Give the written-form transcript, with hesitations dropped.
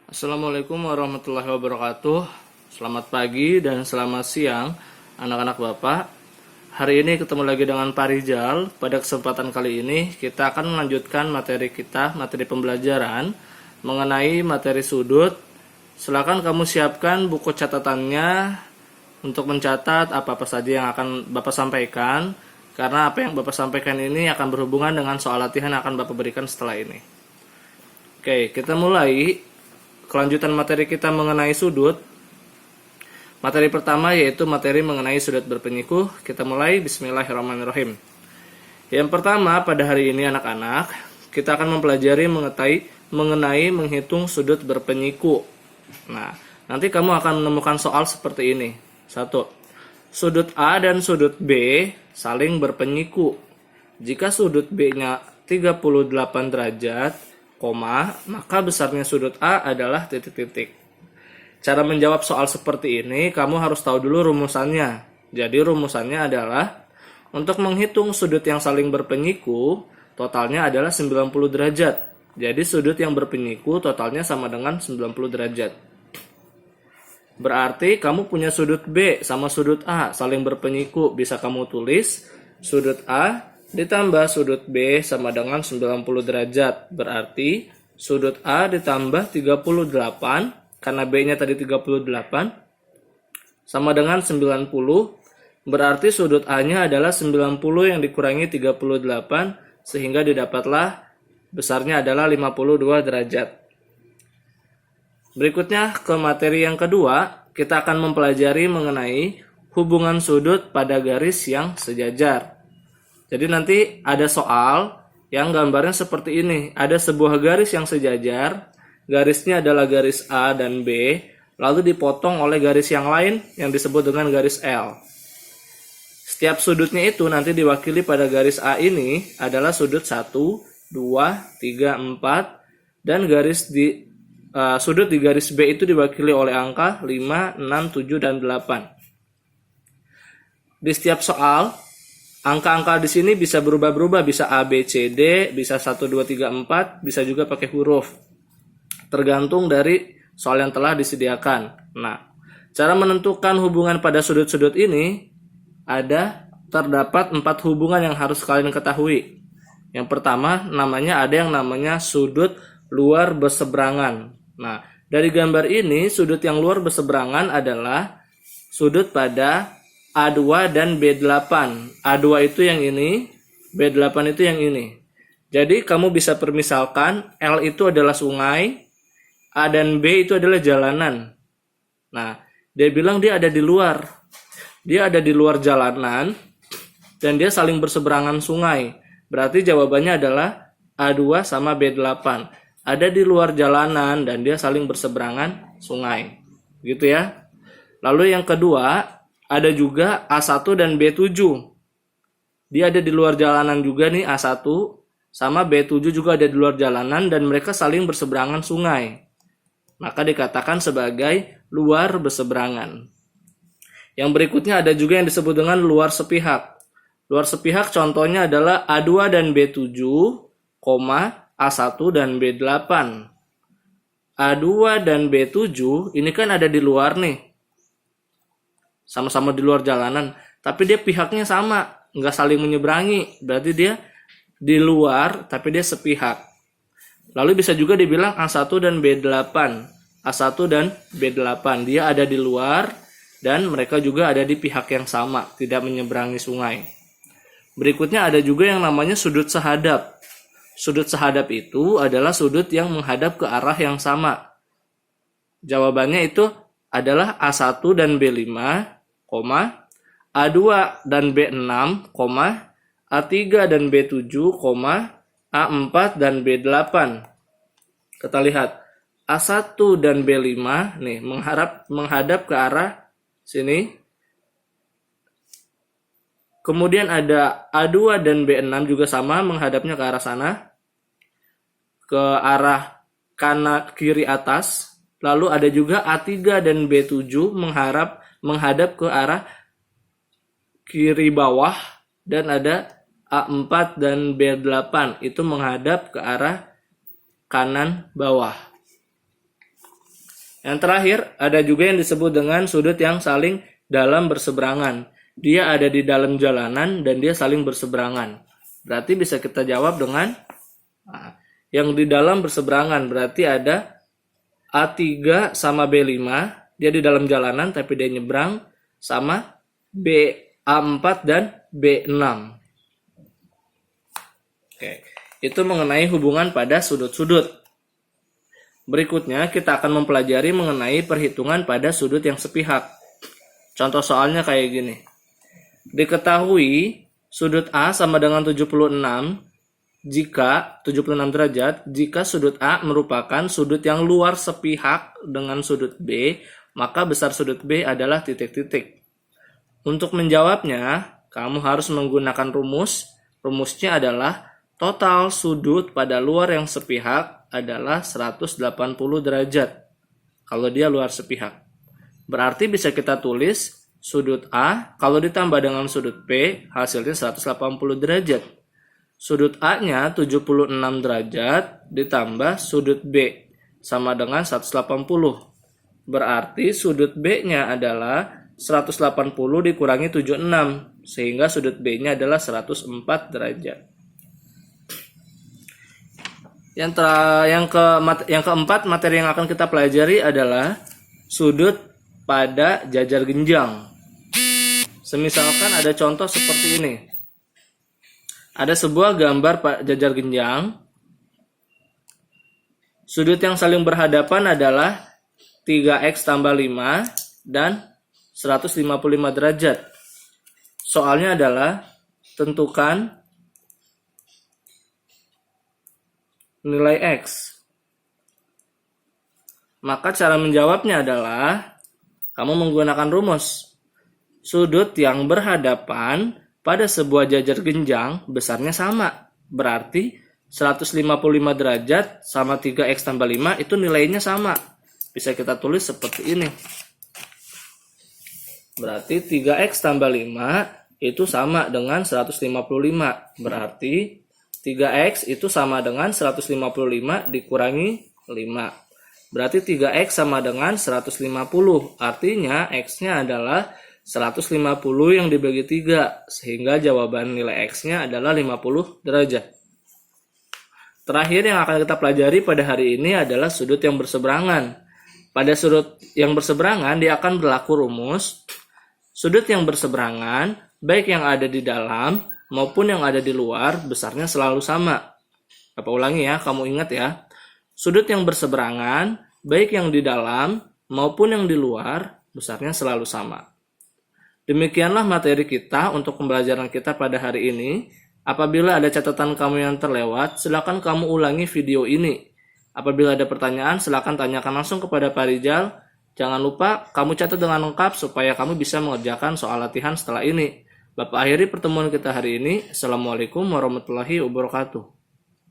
Assalamualaikum warahmatullahi wabarakatuh. Selamat pagi dan selamat siang anak-anak Bapak. Hari ini ketemu lagi dengan Pak Rizal. Pada kesempatan kali ini kita akan melanjutkan materi kita, materi pembelajaran mengenai materi sudut. Silakan kamu siapkan buku catatannya untuk mencatat apa-apa saja yang akan Bapak sampaikan, karena apa yang Bapak sampaikan ini akan berhubungan dengan soal latihan yang akan Bapak berikan setelah ini. Oke, kita mulai. Kelanjutan materi kita mengenai sudut. Materi pertama yaitu materi mengenai sudut berpenyiku. Kita mulai, bismillahirrahmanirrahim. Yang pertama pada hari ini anak-anak, kita akan mempelajari mengenai menghitung sudut berpenyiku. Nah, nanti kamu akan menemukan soal seperti ini. 1. Sudut A dan sudut B saling berpenyiku. Jika sudut B-nya 38 derajat, maka besarnya sudut A adalah titik-titik. Cara menjawab soal seperti ini, kamu harus tahu dulu rumusannya. Jadi rumusannya adalah, untuk menghitung sudut yang saling berpenyiku, totalnya adalah 90 derajat. Jadi sudut yang berpenyiku totalnya sama dengan 90 derajat. Berarti kamu punya sudut B sama sudut A saling berpenyiku. Bisa kamu tulis sudut A ditambah sudut B sama dengan 90 derajat. Berarti sudut A ditambah 38, karena B-nya tadi 38, sama dengan 90. Berarti sudut A-nya adalah 90 yang dikurangi 38, sehingga didapatlah besarnya adalah 52 derajat. Berikutnya ke materi yang kedua, kita akan mempelajari mengenai hubungan sudut pada garis yang sejajar. Jadi nanti ada soal yang gambarnya seperti ini. Ada sebuah garis yang sejajar, garisnya adalah garis A dan B, lalu dipotong oleh garis yang lain yang disebut dengan garis L. Setiap sudutnya itu nanti diwakili pada garis A ini adalah sudut 1, 2, 3, 4, dan sudut di garis B itu diwakili oleh angka 5, 6, 7, dan 8. Di setiap soal, angka-angka di sini bisa berubah-berubah, bisa A, B, C, D, bisa 1, 2, 3, 4, bisa juga pakai huruf. Tergantung dari soal yang telah disediakan. Nah, cara menentukan hubungan pada sudut-sudut ini, terdapat 4 hubungan yang harus kalian ketahui. Yang pertama, ada yang namanya sudut luar berseberangan. Nah, dari gambar ini, sudut yang luar berseberangan adalah sudut pada A2 dan B8. A2 itu yang ini, B8 itu yang ini. Jadi kamu bisa permisalkan L itu adalah sungai, A dan B itu adalah jalanan. Nah, dia bilang dia ada di luar. Dia ada di luar jalanan dan dia saling berseberangan sungai. Berarti jawabannya adalah A2 sama B8. Ada di luar jalanan dan dia saling berseberangan sungai. Gitu ya. Lalu yang kedua, ada juga A1 dan B7. Dia ada di luar jalanan juga nih, A1 sama B7 juga ada di luar jalanan dan mereka saling berseberangan sungai. Maka dikatakan sebagai luar berseberangan. Yang berikutnya ada juga yang disebut dengan luar sepihak. Luar sepihak contohnya adalah A2 dan B7, A1 dan B8. A2 dan B7 ini kan ada di luar nih. Sama-sama di luar jalanan, tapi dia pihaknya sama, nggak saling menyeberangi. Berarti dia di luar, tapi dia sepihak. Lalu bisa juga dibilang A1 dan B8. A1 dan B8, dia ada di luar, dan mereka juga ada di pihak yang sama, tidak menyeberangi sungai. Berikutnya ada juga yang namanya sudut sehadap. Sudut sehadap itu adalah sudut yang menghadap ke arah yang sama. Jawabannya itu adalah A1 dan B5, A2 dan B6, A3 dan B7, A4 dan B8. Kita lihat A1 dan B5 nih menghadap ke arah sini. Kemudian ada A2 dan B6 juga sama menghadapnya ke arah sana, ke arah kanan kiri atas. Lalu ada juga A3 dan B7 menghadap ke arah kiri bawah, dan ada A4 dan B8 itu menghadap ke arah kanan bawah. Yang terakhir, ada juga yang disebut dengan sudut yang saling dalam berseberangan. Dia ada di dalam jalanan dan dia saling berseberangan. Berarti bisa kita jawab dengan yang di dalam berseberangan. Berarti ada A3 sama B5. Dia di dalam jalanan tapi dia nyebrang, sama A4 dan B6. Oke, itu mengenai hubungan pada sudut-sudut. Berikutnya kita akan mempelajari mengenai perhitungan pada sudut yang sepihak. Contoh soalnya kayak gini. Diketahui sudut A sama dengan 76 jika 76 derajat jika sudut A merupakan sudut yang luar sepihak dengan sudut B, maka besar sudut B adalah titik-titik. Untuk menjawabnya, kamu harus menggunakan rumus. Rumusnya adalah total sudut pada luar yang sepihak adalah 180 derajat. Kalau dia luar sepihak. Berarti bisa kita tulis sudut A kalau ditambah dengan sudut B hasilnya 180 derajat. Sudut A-nya 76 derajat ditambah sudut B sama dengan 180. Berarti sudut B-nya adalah 180 dikurangi 76 sehingga sudut B-nya adalah 104 derajat. Yang keempat materi yang akan kita pelajari adalah sudut pada jajar genjang. Semisalkan ada contoh seperti ini. Ada sebuah gambar jajar genjang. Sudut yang saling berhadapan adalah 3x tambah 5 dan 155 derajat. Soalnya adalah tentukan nilai X. Maka cara menjawabnya adalah kamu menggunakan rumus. Sudut yang berhadapan pada sebuah jajar genjang besarnya sama. Berarti 155 derajat sama 3x tambah 5 itu nilainya sama. Bisa kita tulis seperti ini. Berarti 3x tambah 5 itu sama dengan 155. Berarti 3x itu sama dengan 155 dikurangi 5. Berarti 3x sama dengan 150. Artinya x-nya adalah 150 yang dibagi 3. Sehingga jawaban nilai x-nya adalah 50 derajat. Terakhir yang akan kita pelajari pada hari ini adalah sudut yang berseberangan. Pada sudut yang berseberangan dia akan berlaku rumus. Sudut yang berseberangan baik yang ada di dalam maupun yang ada di luar besarnya selalu sama. Apa ulangi ya, kamu ingat ya. Sudut yang berseberangan, baik yang di dalam maupun yang di luar, besarnya selalu sama. Demikianlah materi kita untuk pembelajaran kita pada hari ini. Apabila ada catatan kamu yang terlewat, silakan kamu ulangi video ini. Apabila ada pertanyaan, silakan tanyakan langsung kepada Pak Rijal. Jangan lupa kamu catat dengan lengkap supaya kamu bisa mengerjakan soal latihan setelah ini. Bapak akhiri pertemuan kita hari ini. Assalamualaikum warahmatullahi wabarakatuh.